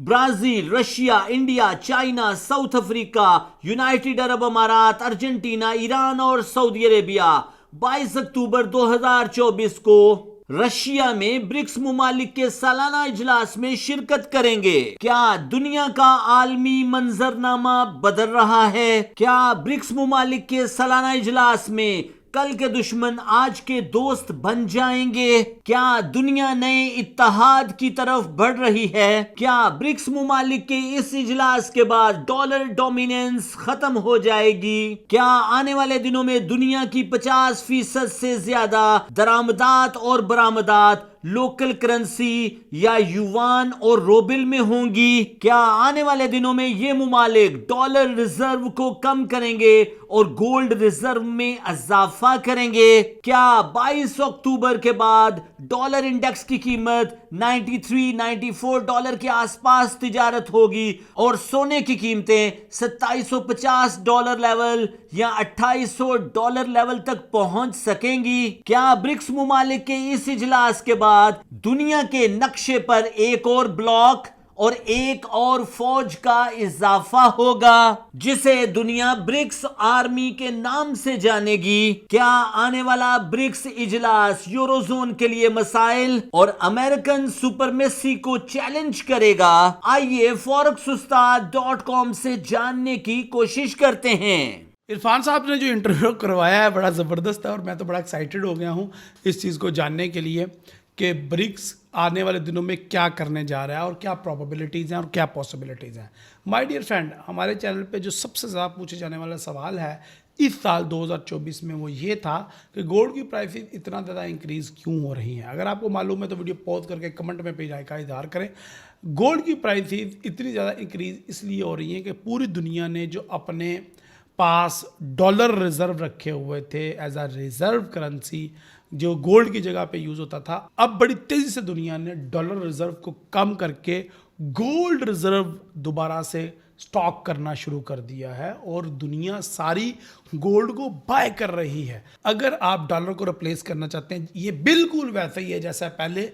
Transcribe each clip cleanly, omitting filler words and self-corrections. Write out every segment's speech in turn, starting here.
Brazil, Russia, India, China, South Africa, United Arab Emirates, Argentina, Iran اور سعودی عربیہ 22 اکتوبر 2024 کو Russia میں BRICS ممالک کے سالانہ اجلاس میں شرکت کریں گے۔ کیا دنیا کا عالمی منظرنامہ بدل رہا ہے؟ کیا برکس ممالک کے سالانہ اجلاس میں کل کے دشمن آج کے دوست بن جائیں گے؟ کیا دنیا نئے اتحاد کی طرف بڑھ رہی ہے؟ کیا برکس ممالک کے اس اجلاس کے بعد ڈالر ڈومیننس ختم ہو جائے گی؟ کیا آنے والے دنوں میں دنیا کی 50% سے زیادہ درآمدات اور برآمدات لوکل کرنسی یا یوان اور روبل میں ہوں گی؟ کیا آنے والے دنوں میں یہ ممالک ڈالر ریزرو کو کم کریں گے اور گولڈ ریزرو میں اضافہ کریں گے؟ کیا 22 اکتوبر کے بعد ڈالر انڈیکس کی قیمت 93-94 ڈالر کے آس پاس تجارت ہوگی اور سونے کی قیمتیں 2750 ڈالر لیول یا 2800 ڈالر لیول تک پہنچ سکیں گی؟ کیا برکس ممالک کے اس اجلاس کے بعد دنیا کے نقشے پر ایک اور بلاک اور ایک اور فوج کا اضافہ ہوگا جسے دنیا برکس آرمی کے نام سے جانے گی؟ کیا آنے والا برکس اجلاس یورو زون کے لیے مسائل اور امریکن سپرمیسی کو چیلنج کرے گا؟ آئیے forex-ustad.com سے جاننے کی کوشش کرتے ہیں۔ عرفان صاحب نے جو انٹرویو کروایا ہے بڑا زبردست ہے اور میں تو بڑا ایکسائٹڈ ہو گیا ہوں اس چیز کو جاننے کے لیے کہ برکس آنے والے دنوں میں کیا کرنے جا رہا ہے اور کیا پروبیبلٹیز ہیں اور کیا پاسبلٹیز ہیں۔ مائی ڈیئر فرینڈ، ہمارے چینل پہ جو سب سے زیادہ پوچھے جانے والا سوال ہے اس سال 2024 میں وہ یہ تھا کہ گولڈ کی پرائسز اتنا زیادہ انکریز کیوں ہو رہی ہیں۔ اگر آپ کو معلوم ہے تو ویڈیو پوز کر کے کمنٹ میں اپنی رائے کا اظہار کریں۔ گولڈ کی پرائسز اتنی زیادہ انکریز اس لیے ہو رہی ہیں کہ پوری دنیا نے جو اپنے پاس ڈالر ریزرو رکھے ہوئے تھے ایز اے ریزرو کرنسی جو گولڈ کی جگہ پہ یوز ہوتا تھا، اب بڑی تیزی سے دنیا نے ڈالر ریزرو کو کم کر کے گولڈ ریزرو دوبارہ سے سٹاک کرنا شروع کر دیا ہے اور دنیا ساری گولڈ کو بائی کر رہی ہے۔ اگر آپ ڈالر کو ریپلیس کرنا چاہتے ہیں، یہ بالکل ویسا ہی ہے جیسا پہلے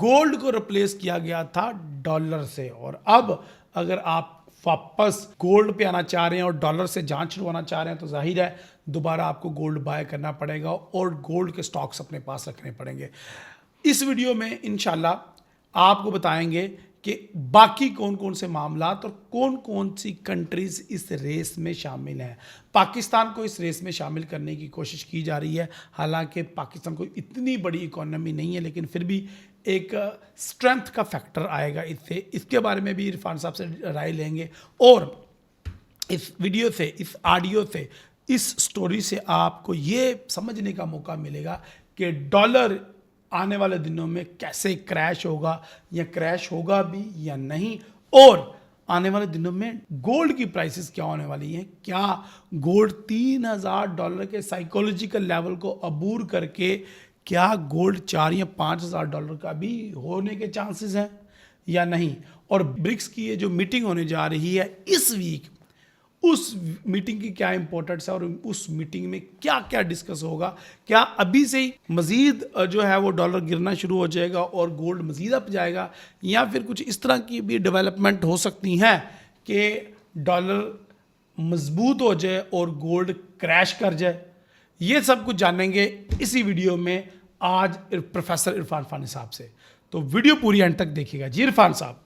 گولڈ کو ریپلیس کیا گیا تھا ڈالر سے، اور اب اگر آپ واپس گولڈ پہ آنا چاہ رہے ہیں اور ڈالر سے جانچ شروع ہونا چاہ رہے ہیں تو ظاہر ہے دوبارہ آپ کو گولڈ بائی کرنا پڑے گا اور گولڈ کے سٹاکس اپنے پاس رکھنے پڑیں گے۔ اس ویڈیو میں انشاءاللہ آپ کو بتائیں گے کہ باقی کون کون سے معاملات اور کون کون سی کنٹریز اس ریس میں شامل ہیں۔ پاکستان کو اس ریس میں شامل کرنے کی کوشش کی جا رہی ہے، حالانکہ پاکستان کو اتنی بڑی اکانومی نہیں ہے، لیکن پھر بھی ایک اسٹرینتھ کا فیکٹر آئے گا اس سے۔ اس کے بارے میں بھی عرفان صاحب سے رائے لیں گے اور اس ویڈیو سے، اس آڈیو سے، اس سٹوری سے آپ کو یہ سمجھنے کا موقع ملے گا کہ ڈالر آنے والے دنوں میں کیسے کریش ہوگا یا کریش ہوگا بھی یا نہیں، اور آنے والے دنوں میں گولڈ کی پرائسز کیا ہونے والی ہیں۔ کیا گولڈ $3000 کے سائیکولوجیکل لیول کو عبور کر کے کیا گولڈ 4 یا 5000 ڈالر کا بھی ہونے کے چانسز ہیں یا نہیں؟ اور برکس کی یہ جو میٹنگ ہونے جا رہی ہے اس ویک، اس میٹنگ کی کیا امپورٹنس ہے اور اس میٹنگ میں کیا کیا ڈسکس ہوگا؟ کیا ابھی سے ہی مزید جو ہے وہ ڈالر گرنا شروع ہو جائے گا اور گولڈ مزید اپ جائے گا، یا پھر کچھ اس طرح کی بھی ڈیولپمنٹ ہو سکتی ہیں کہ ڈالر مضبوط ہو جائے اور گولڈ کریش کر جائے؟ یہ سب کچھ جانیں گے اسی ویڈیو میں آج پروفیسر عرفان فانی صاحب سے، تو ویڈیو پوری اینڈ تک دیکھیے گا۔ جی عرفان صاحب۔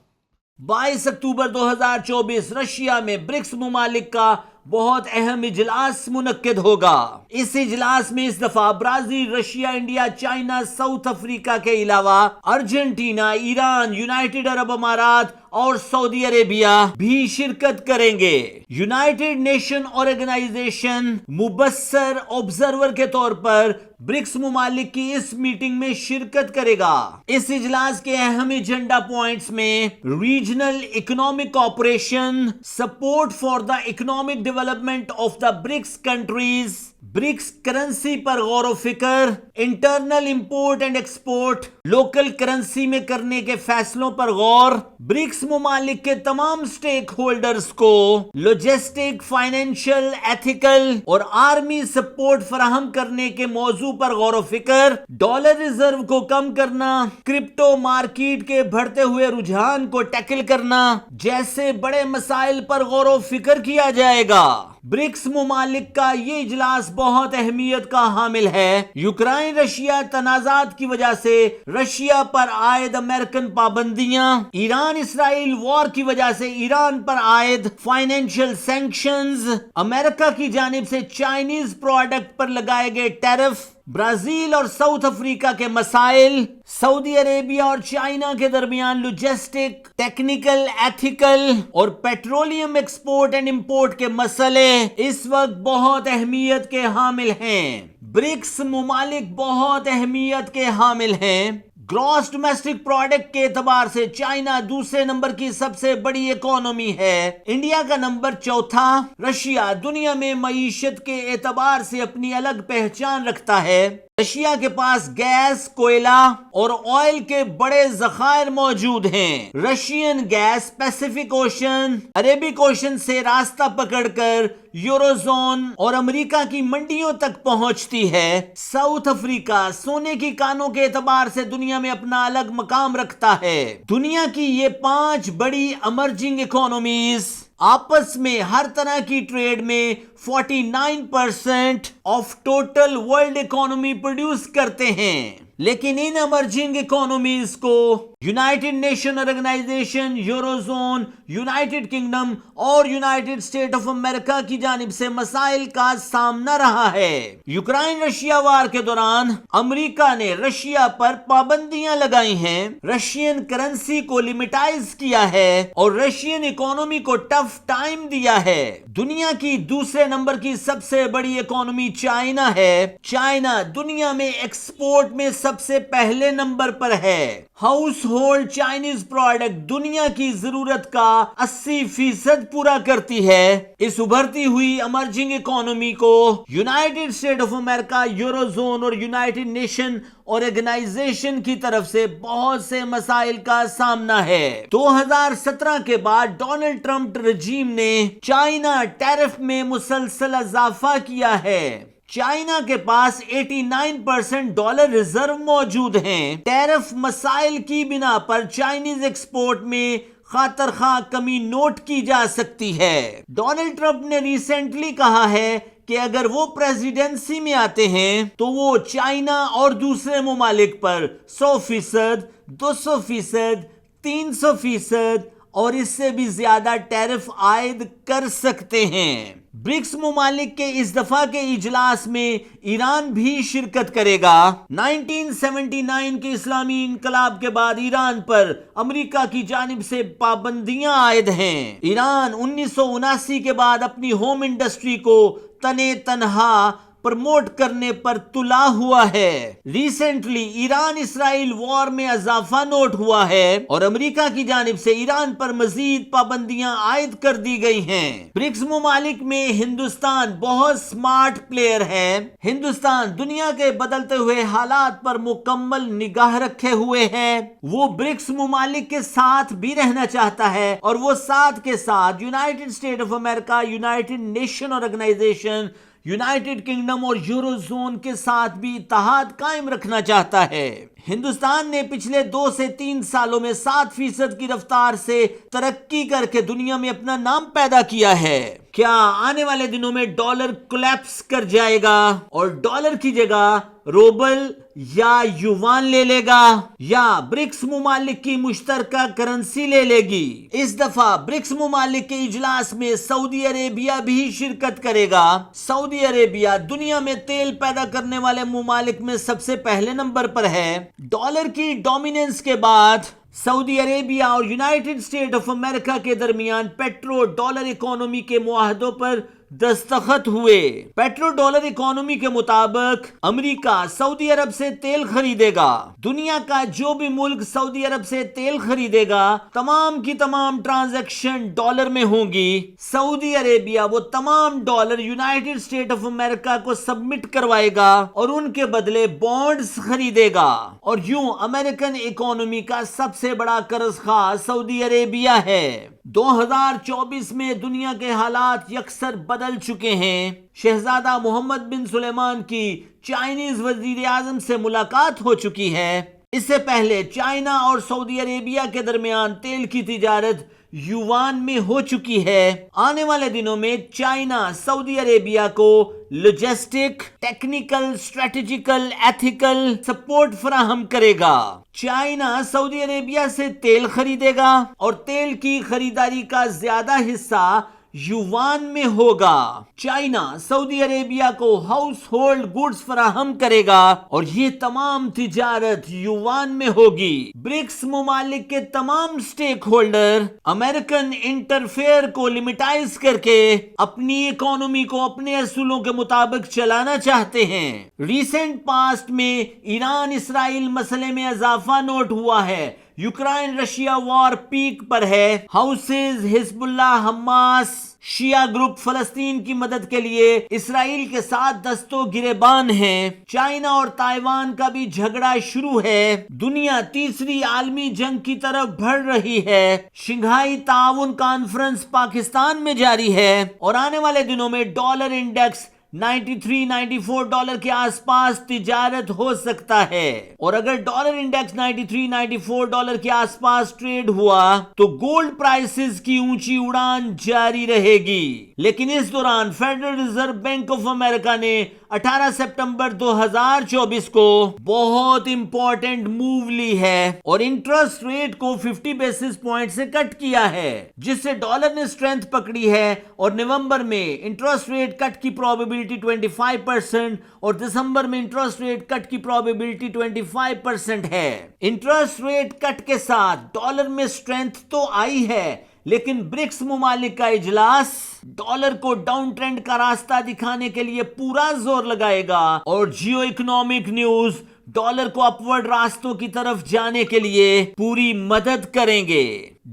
22 اکتوبر 2024 رشیا میں برکس ممالک کا بہت اہم اجلاس منعقد ہوگا۔ اس اجلاس میں اس دفعہ Brazil, Russia, India, China, South افریقہ کے علاوہ ارجنٹینا، ایران، یونائٹڈ عرب امارات اور سعودی عربیہ بھی شرکت کریں گے۔ یونائٹڈ نیشن آرگنائزیشن مبصر آبزرور کے طور پر برکس ممالک کی اس میٹنگ میں شرکت کرے گا۔ اس اجلاس کے اہم ایجنڈا پوائنٹس میں regional economic cooperation, support for the economic development of the BRICS countries, BRICS currency पर गौर व फिक्र, internal import and export local currency में करने के फैसलों पर गौर, ब्रिक्स मुमालिक के तमाम स्टेक होल्डर्स को लॉजिस्टिक, फाइनेंशियल, एथिकल और आर्मी सपोर्ट फराहम करने के मौजू पर गौर व फिक्र, डॉलर रिजर्व को कम करना, क्रिप्टो मार्केट के बढ़ते हुए रुझान को टैकल करना जैसे बड़े मसाइल पर गौर व फिक्र किया जाएगा। ब्रिक्स मुमालिक का ये इजलास बहुत अहमियत का हामिल है। यूक्रेन रशिया तनाजात की वजह से रशिया पर आयद अमेरिकन पाबंदियां, ईरान इसराइल वॉर की वजह से ईरान पर आयद फाइनेंशियल सैंक्शंस, अमेरिका की जानिब से चाइनीज प्रोडक्ट पर लगाए गए टैरिफ, ब्राजील और साउथ अफ्रीका के मसाइल, सऊदी अरेबिया और चाइना के दरमियान लॉजिस्टिक, टेक्निकल, एथिकल और पेट्रोलियम एक्सपोर्ट एंड इंपोर्ट के मसले इस वक्त बहुत अहमियत के हामिल हैं। ब्रिक्स मुमालिक बहुत अहमियत के हामिल हैं। ग्रॉस डोमेस्टिक प्रोडक्ट के एतबार से चाइना दूसरे नंबर की सबसे बड़ी इकोनॉमी है, इंडिया का नंबर चौथा। रशिया दुनिया में मईशत के एतबार से अपनी अलग पहचान रखता है। रशिया के पास गैस, कोयला और ऑयल के बड़े जखायर मौजूद हैं। Russian gas Pacific ocean, Arabic ocean से रास्ता पकड़कर यूरोजोन और अमेरिका की मंडियों तक पहुंचती है। साउथ अफ्रीका सोने की कानों के एतबार से दुनिया में अपना अलग मकाम रखता है। दुनिया की ये 5 बड़ी इमर्जिंग इकोनॉमीज आपस में हर तरह की ट्रेड में 49% of total world economy produce करते हैं। लेकिन इन इमर्जिंग इकोनॉमीज को United Nation Organization, Eurozone, United Kingdom और यूनाइटेड स्टेट ऑफ अमेरिका की जानिब से मसाइल का सामना रहा है। यूक्रेन रशिया वार के दौरान अमेरिका ने रशिया पर पाबंदियां लगाई हैं, रशियन करेंसी को लिमिटाइज किया है और रशियन इकोनॉमी को टफ टाइम दिया है। दुनिया की दूसरे नंबर की सबसे बड़ी इकोनॉमी चाइना है। चाइना दुनिया में एक्सपोर्ट में सबसे पहले नंबर पर है। हाउस होल्ड चाइनीज प्रोडक्ट दुनिया की जरूरत का 80% पूरा करती है। इस उभरती हुई इमर्जिंग इकोनॉमी को United State of America, eurozone और यूनाइटेड नेशन ऑर्गेनाइजेशन की तरफ से बहुत से मसाइल का सामना है। 2017 के बाद डोनाल्ड ट्रंप रजीम ने चाइना टैरिफ में मुसलसल इजाफा किया है। चाइना के पास 89% डॉलर रिजर्व मौजूद हैं। टैरिफ मसाइल की बिना पर चाइनीज एक्सपोर्ट में खातर खा कमी नोट की जा सकती है। डोनाल्ड ट्रंप ने रिसेंटली कहा है कि अगर वो प्रेसिडेंसी में आते हैं तो वो चाइना और दूसरे मुमालिक पर 100%, 200%, 300% और इससे भी ज्यादा टैरिफ आयद कर सकते हैं। ब्रिक्स मुमालिक के इस दफा के इजलास में ईरान भी शिरकत करेगा। 1979 के इस्लामी इनकलाब के बाद ईरान पर अमेरिका की जानिब से पाबंदियां आयद हैं। ईरान 1979 के बाद अपनी होम इंडस्ट्री को तने तनहा प्रमोट करने पर तुला हुआ है। रिसेंटली ईरान इसराइल वॉर में इजाफा नोट हुआ है और अमेरिका की जानिब से ईरान पर मजीद पाबंदियां आयद कर दी गई हैं। ब्रिक्स मुमालिक में हिंदुस्तान बहुत स्मार्ट प्लेयर है। हिंदुस्तान दुनिया के बदलते हुए हालात पर मुकम्मल निगाह रखे हुए है। वो ब्रिक्स मुमालिक के साथ भी रहना चाहता है और वो साथ के साथ United State of America, United Nation Organization, United Kingdom और यूरोजोन के साथ भी इत्तेहाद कायम रखना चाहता है। हिंदुस्तान ने पिछले 2 से 3 सालों में 7% की रफ्तार से तरक्की करके दुनिया में अपना नाम पैदा किया है। क्या आने वाले दिनों में डॉलर कोलैप्स कर जाएगा और डॉलर की जगह रूबल या युवान ले लेगा या ब्रिक्स मुमालिक की मुश्तरका करेंसी ले लेगी? इस दफा ब्रिक्स मुमालिक के इजलास में सऊदी अरेबिया भी शिरकत करेगा। सऊदी अरेबिया दुनिया में तेल पैदा करने वाले मुमालिक में सबसे पहले नंबर पर है। डॉलर की डोमिनेंस के बाद सऊदी अरेबिया और यूनाइटेड स्टेट ऑफ अमेरिका के दरमियान पेट्रो डॉलर इकोनॉमी के मुआहदों पर दस्तखत हुए। पेट्रो डॉलर इकोनॉमी के मुताबिक अमेरिका सऊदी अरब से तेल खरीदेगा। दुनिया का जो भी मुल्क सऊदी अरब से तेल खरीदेगा तमाम की तमाम ट्रांजैक्शन डॉलर में होंगी। सऊदी अरेबिया वो तमाम dollar United State of America को सबमिट करवाएगा और उनके बदले बॉन्ड्स खरीदेगा। और यूं अमेरिकन इकोनॉमी का सबसे बड़ा कर्जखा सऊदी अरेबिया है। 2024 में दुनिया के हालात यकसर बदल चुके हैं। शहजादा मोहम्मद बिन सुलेमान की चाइनीज वजीर आजम से मुलाकात हो चुकी है। इससे पहले चाइना और सऊदी अरेबिया के दरमियान तेल की तिजारत युवान में हो चुकी है। आने वाले दिनों में चाइना सऊदी अरेबिया को logistic, technical, strategical, ethical support फराहम करेगा। चाइना सऊदी अरेबिया से तेल खरीदेगा और तेल की खरीदारी का ज्यादा हिस्सा युवान में होगा। चाइना सऊदी अरेबिया को हाउस होल्ड गुड्स फराहम करेगा और ये तमाम तिजारत युवान में होगी। ब्रिक्स मुमालिक के तमाम स्टेक होल्डर अमेरिकन इंटरफेयर को लिमिटाइज करके अपनी इकोनॉमी को अपने असूलों के मुताबिक चलाना चाहते हैं। रिसेंट पास्ट में ईरान इसराइल मसले में इजाफा नोट हुआ है। यूक्रेन रशिया वॉर पीक पर है। हाउसेज, हिजबुल्लाह, हमास, शिया ग्रुप फलस्तीन की मदद के लिए इसराइल के साथ दस्तों गिरेबान हैं। चाइना और ताइवान का भी झगड़ा शुरू है। दुनिया तीसरी आलमी जंग की तरफ बढ़ रही है। शंघाई ताउन कॉन्फ्रेंस पाकिस्तान में जारी है और आने वाले दिनों में डॉलर इंडेक्स 93-94 डॉलर के आसपास तिजारत हो सकता है। और अगर डॉलर इंडेक्स 93-94 डॉलर के आसपास ट्रेड हुआ तो गोल्ड प्राइसेस की ऊंची उड़ान जारी रहेगी। लेकिन इस दौरान federal reserve bank of America ने 18 सितंबर 2024 को बहुत इंपॉर्टेंट मूव ली है और इंटरेस्ट रेट को 50 बेसिस पॉइंट से कट किया है, जिससे डॉलर ने स्ट्रेंथ पकड़ी है। और नवंबर में इंटरेस्ट रेट कट की प्रोबेबिलिटी 25% और दिसंबर में इंटरेस्ट रेट कट की प्रोबेबिलिटी 25% है। इंटरेस्ट रेट कट के साथ डॉलर में स्ट्रेंथ तो आई है, लेकिन ब्रिक्स मुमालिक का इजलास डॉलर को डाउन ट्रेंड का रास्ता दिखाने के लिए पूरा जोर लगाएगा और जियो इकोनॉमिक न्यूज डॉलर को अपवर्ड रास्तों की तरफ जाने के लिए पूरी मदद करेंगे।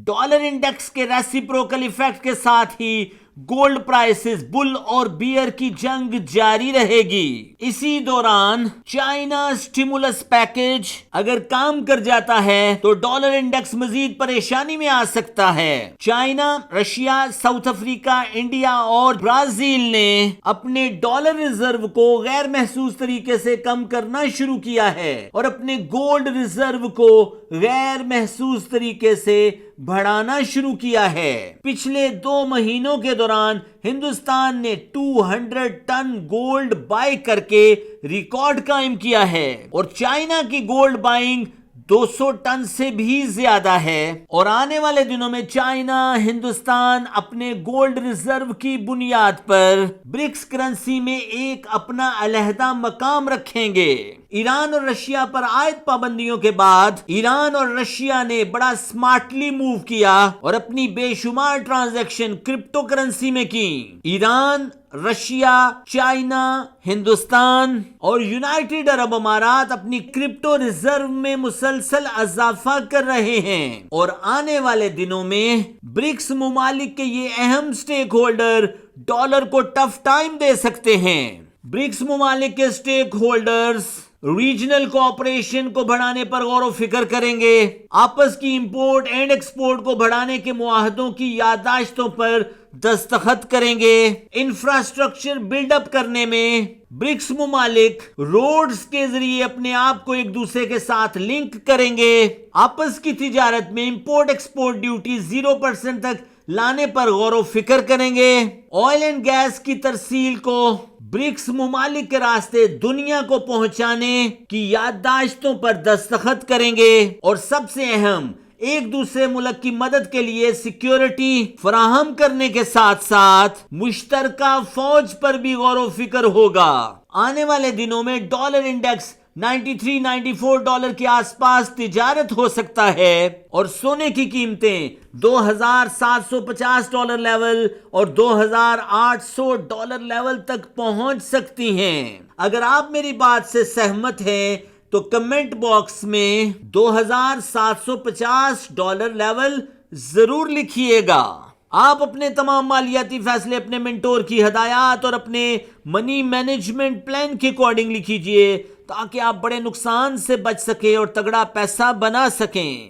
डॉलर इंडेक्स के रेसिप्रोकल इफेक्ट के साथ ही गोल्ड प्राइसेस बुल और बियर की जंग जारी रहेगी। इसी दौरान चाइना स्टिमुलस पैकेज अगर काम कर जाता है तो डॉलर इंडेक्स मजीद परेशानी में आ सकता है। China, Russia, south Africa, India और ब्राजील ने अपने डॉलर रिजर्व को गैर महसूस तरीके से कम करना शुरू किया है और अपने गोल्ड रिजर्व को गैर महसूस तरीके से बढ़ाना शुरू किया है। पिछले 2 महीनों के दौरान हिंदुस्तान ने 200 टन गोल्ड बाय करके रिकॉर्ड कायम किया है और चाइना की गोल्ड बाइंग 200 टन से भी ज्यादा है। और आने वाले दिनों में चाइना, हिंदुस्तान अपने गोल्ड रिजर्व की बुनियाद पर ब्रिक्स करेंसी में एक अपना अलहदा मकाम रखेंगे। ईरान और रशिया पर आयत पाबंदियों के बाद ईरान और रशिया ने बड़ा स्मार्टली मूव किया और अपनी बेशुमार ट्रांजैक्शन क्रिप्टो करेंसी में की। ईरान, रशिया, चाइना, हिंदुस्तान और यूनाइटेड अरब अमारात अपनी क्रिप्टो रिजर्व में मुसलसल इजाफा कर रहे हैं और आने वाले दिनों में ब्रिक्स मुमालिक के ये अहम स्टेक होल्डर डॉलर को टफ टाइम दे सकते हैं। ब्रिक्स मुमालिक के स्टेक होल्डर्स रीजनल कोऑपरेशन को बढ़ाने पर गौर व फिक्र करेंगे, आपस की इंपोर्ट एंड एक्सपोर्ट को बढ़ाने के मुआहदों की याददाश्तों पर दस्तखत करेंगे। इंफ्रास्ट्रक्चर बिल्डअप करने में ब्रिक्स मुमालिक रोड्स के जरिए अपने आप को एक दूसरे के साथ लिंक करेंगे। आपस की तिजारत में इंपोर्ट एक्सपोर्ट ड्यूटी 0% तक लाने पर गौर व फिक्र करेंगे। ऑयल एंड गैस की तरसील को ब्रिक्स मुमालिक के रास्ते दुनिया को पहुंचाने की याददाश्तों पर दस्तखत करेंगे और सबसे अहम एक दूसरे मुल्क की मदद के लिए सिक्योरिटी फराहम करने के साथ साथ मुश्तरका फौज पर भी गौर व फिक्र होगा। आने वाले दिनों में डॉलर इंडेक्स $93-94 کے آس پاس تجارت ہو سکتا ہے اور سونے کی قیمتیں $2,750 لیول اور $2,800 لیول تک پہنچ سکتی ہیں۔ اگر آپ میری بات سے سہمت ہیں تو کمنٹ باکس میں $2,750 لیول ضرور لکھیے گا۔ آپ اپنے تمام مالیاتی فیصلے اپنے منٹور کی ہدایات اور اپنے منی مینجمنٹ پلان کے اکارڈنگلی کیجئے تاکہ آپ بڑے نقصان سے بچ سکیں اور تگڑا پیسہ بنا سکیں۔